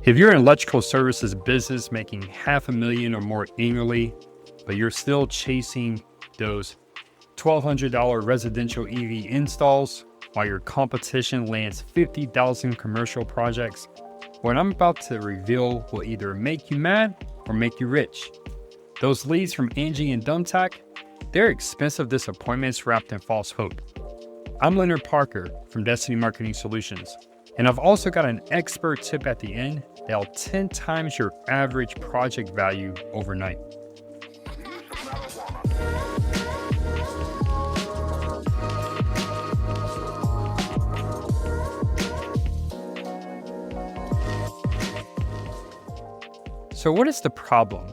If you're an electrical services business making $500,000 or more annually, but you're still chasing those $1,200 residential EV installs while your competition lands 50,000 commercial projects, what I'm about to reveal will either make you mad or make you rich. Those leads from Angie and Thumbtack, they're expensive disappointments wrapped in false hope. I'm Leonard Parker from Destiny Marketing Solutions, and I've also got an expert tip at the end that'll 10 times your average project value overnight. So what is the problem?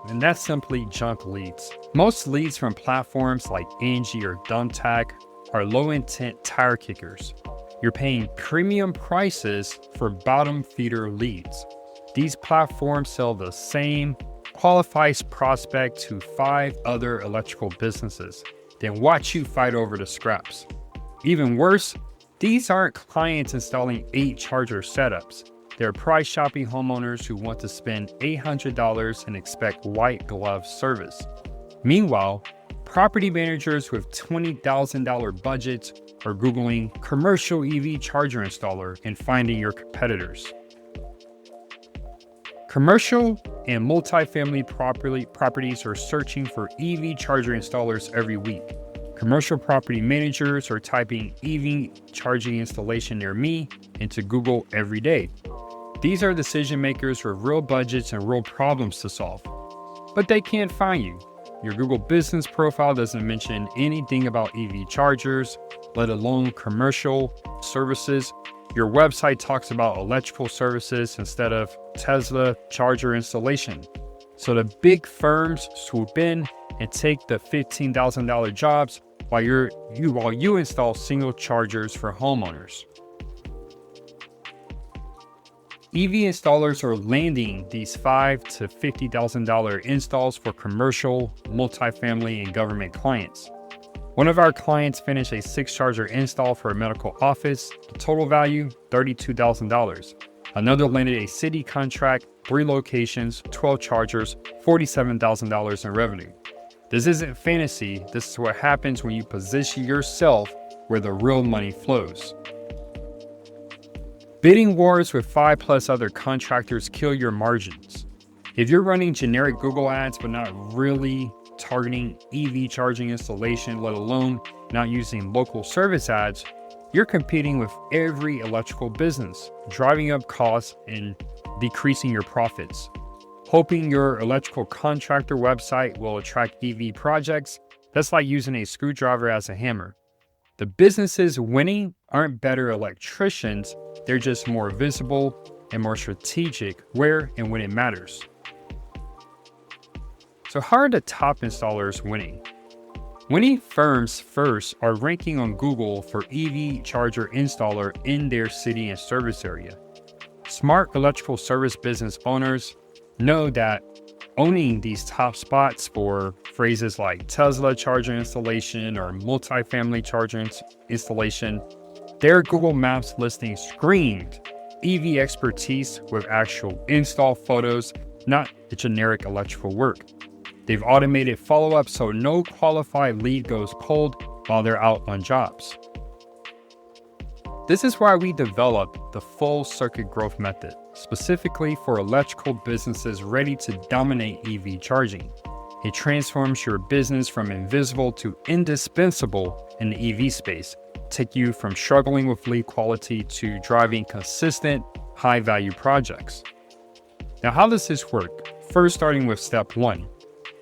And that's simply junk leads. Most leads from platforms like Angie or Thumbtack are low-intent tire kickers. You're paying premium prices for bottom feeder leads. These platforms sell the same qualified prospect to 5 other electrical businesses, then watch you fight over the scraps. Even worse, these aren't clients installing 8 charger setups. They're price shopping homeowners who want to spend $800 and expect white glove service. Meanwhile, property managers with $20,000 budgets are Googling commercial EV charger installer and finding your competitors. Commercial and multifamily properties are searching for EV charger installers every week. Commercial property managers are typing EV charging installation near me into Google every day. These are decision makers with real budgets and real problems to solve, but they can't find you. Your Google business profile doesn't mention anything about EV chargers, let alone commercial services. Your website talks about electrical services instead of Tesla charger installation. So the big firms swoop in and take the $15,000 jobs while you install single chargers for homeowners. EV installers are landing these $5,000 to $50,000 installs for commercial, multifamily, and government clients. One of our clients finished a 6-charger install for a medical office. The total value, $32,000. Another landed a city contract, 3 locations, 12 chargers, $47,000 in revenue. This isn't fantasy. This is what happens when you position yourself where the real money flows. Bidding wars with 5+ other contractors kill your margins. If you're running generic Google ads but not really targeting EV charging installation, let alone not using local service ads, you're competing with every electrical business, driving up costs and decreasing your profits. Hoping your electrical contractor website will attract EV projects, that's like using a screwdriver as a hammer. The businesses winning aren't better electricians, they're just more visible and more strategic where and when it matters. So how are the top installers winning? Winning firms first are ranking on Google for EV charger installer in their city and service area. Smart electrical service business owners know that owning these top spots for phrases like Tesla charger installation or multifamily charger installation, their Google Maps listing screamed EV expertise with actual install photos, not the generic electrical work. They've automated follow-up so no qualified lead goes cold while they're out on jobs. This is why we developed the full circuit growth method, specifically for electrical businesses ready to dominate EV charging. It transforms your business from invisible to indispensable in the EV space, take you from struggling with lead quality to driving consistent, high-value projects. Now, how does this work? First, starting with step 1.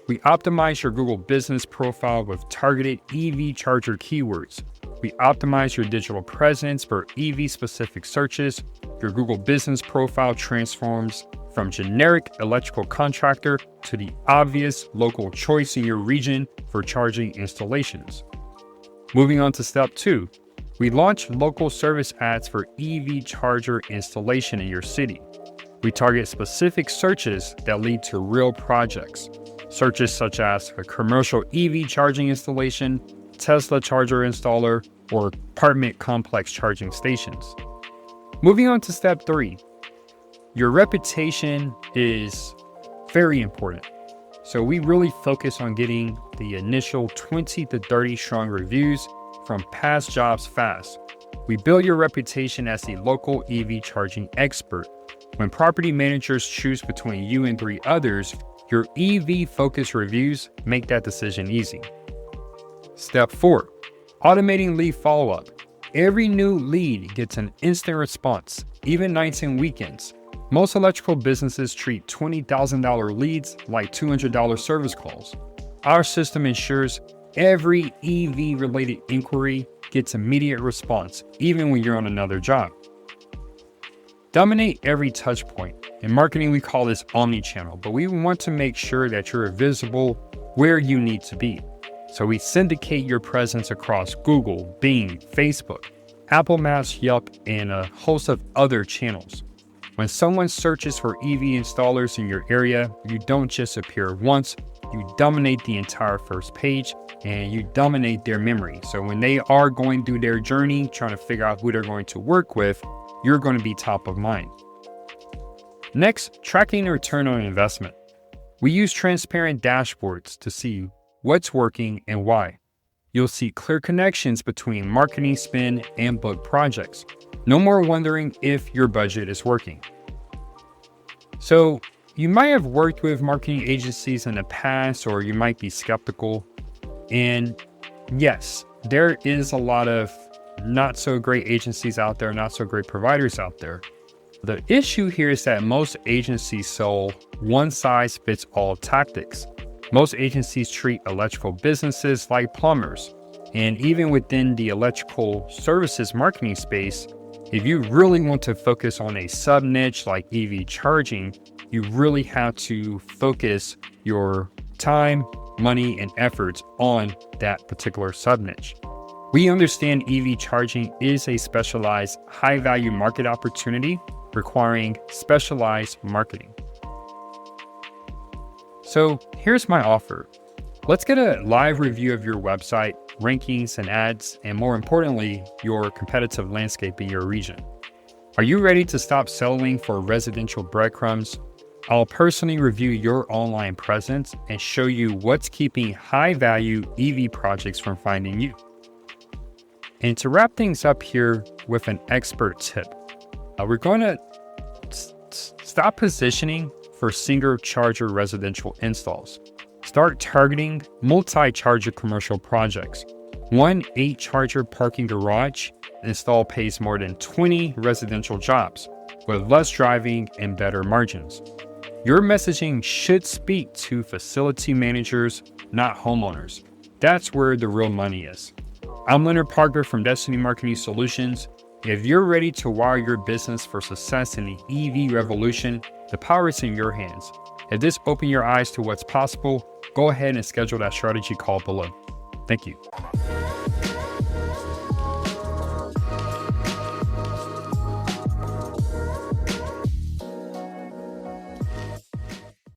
We optimize your Google business profile with targeted EV charger keywords. We optimize your digital presence for EV-specific searches. Your Google business profile transforms from generic electrical contractor to the obvious local choice in your region for charging installations. Moving on to step 2, we launch local service ads for EV charger installation in your city. We target specific searches that lead to real projects. Searches such as a commercial EV charging installation, Tesla charger installer, or apartment complex charging stations. Moving on to step 3, Your reputation is very important. So we really focus on getting the initial 20 to 30 strong reviews from past jobs fast. We build your reputation as a local EV charging expert. When property managers choose between you and 3 others, your EV-focused reviews make that decision easy. Step 4, automating lead follow-up. Every new lead gets an instant response, even nights and weekends. Most electrical businesses treat $20,000 leads like $200 service calls. Our system ensures every EV-related inquiry gets immediate response, even when you're on another job. Dominate every touch point. In marketing, we call this omni-channel, but we want to make sure that you're visible where you need to be. So we syndicate your presence across Google, Bing, Facebook, Apple Maps, Yelp, and a host of other channels. When someone searches for EV installers in your area, you don't just appear once, you dominate the entire first page and you dominate their memory. So when they are going through their journey, trying to figure out who they're going to work with, you're going to be top of mind. Next, tracking the return on investment. We use transparent dashboards to see what's working and why. You'll see clear connections between marketing spend and book projects. No more wondering if your budget is working. So you might have worked with marketing agencies in the past, or you might be skeptical. And yes, there is a lot of not so great agencies out there, not so great providers out there. The issue here is that most agencies sell one-size-fits-all tactics. Most agencies treat electrical businesses like plumbers. And even within the electrical services marketing space, if you really want to focus on a sub-niche like EV charging, you really have to focus your time, money, and efforts on that particular sub-niche. We understand EV charging is a specialized, high-value market opportunity requiring specialized marketing. So here's my offer. Let's get a live review of your website, rankings and ads, and more importantly, your competitive landscape in your region. Are you ready to stop settling for residential breadcrumbs? I'll personally review your online presence and show you what's keeping high-value EV projects from finding you. And to wrap things up here with an expert tip, we're going to stop positioning for single charger residential installs. Start targeting multi-charger commercial projects. One 8-charger parking garage install pays more than 20 residential jobs with less driving and better margins. Your messaging should speak to facility managers, not homeowners. That's where the real money is. I'm Leonard Parker from Destiny Marketing Solutions. If you're ready to wire your business for success in the EV revolution, the power is in your hands. If this opened your eyes to what's possible, go ahead and schedule that strategy call below. Thank you.